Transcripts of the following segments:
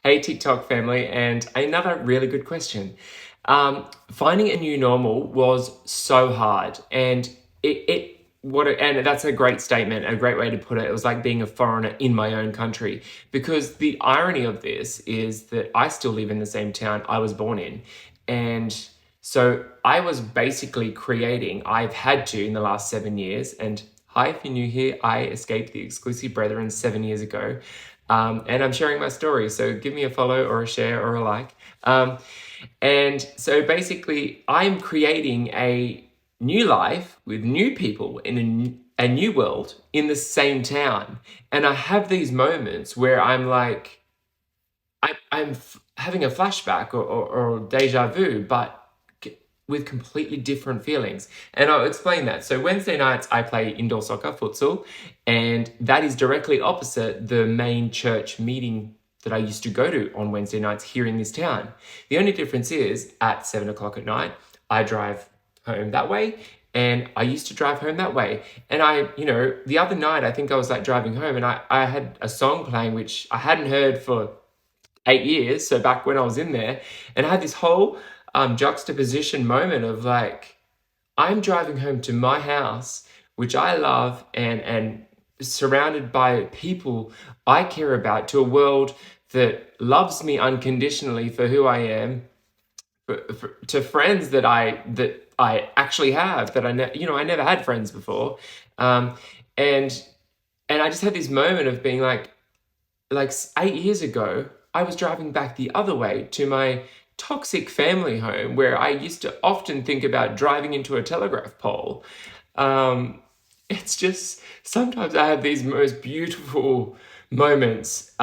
Hey, TikTok family, and another really good question. Finding a new normal was so hard, and and that's a great statement, a great way to put it. It was like being a foreigner in my own country, because the irony of this is that I still live in the same town I was born in, and so I was basically creating. I've had to in the last 7 years, and hi, if you're new here, I escaped the exclusive brethren 7 years ago. And I'm sharing my story. So give me a follow or a share or a like. And so basically, I'm creating a new life with new people in a new world in the same town. And I have these moments where I'm like, I'm having a flashback or deja vu, but with completely different feelings. And I'll explain that. So Wednesday nights, I play indoor soccer, futsal, and that is directly opposite the main church meeting that I used to go to on Wednesday nights here in this town. The only difference is at 7 o'clock at night, I drive home that way. And I used to drive home that way. And the other night, I think I was like driving home and I had a song playing, which I hadn't heard for 8 years, so back when I was in there, and I had this whole juxtaposition moment of like, I'm driving home to my house, which I love, and surrounded by people I care about, to a world that loves me unconditionally for who I am, to friends that I actually have, that I never had friends before, um, and and I just had this moment of being like 8 years ago, I was driving back the other way to my toxic family home where I used to often think about driving into a telegraph pole. Um, it's just sometimes I have these most beautiful moments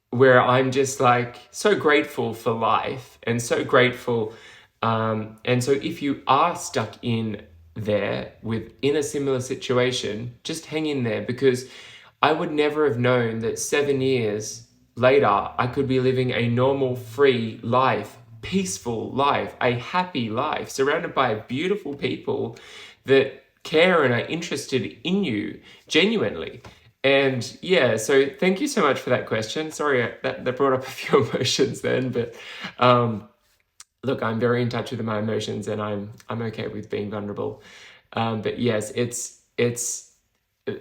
where I'm just like so grateful for life and so grateful. And so if you are stuck in a similar situation, just hang in there, because I would never have known that 7 years later I could be living a normal, free life, peaceful life, a happy life, surrounded by beautiful people that care and are interested in you genuinely. And yeah, so thank you so much for that question. Sorry, that brought up a few emotions then, but look, I'm very in touch with my emotions, and I'm okay with being vulnerable. But yes, it's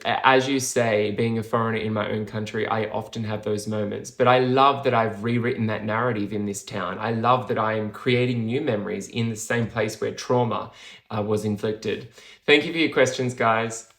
as you say, being a foreigner in my own country, I often have those moments. But I love that I've rewritten that narrative in this town. I love that I am creating new memories in the same place where trauma was inflicted. Thank you for your questions, guys.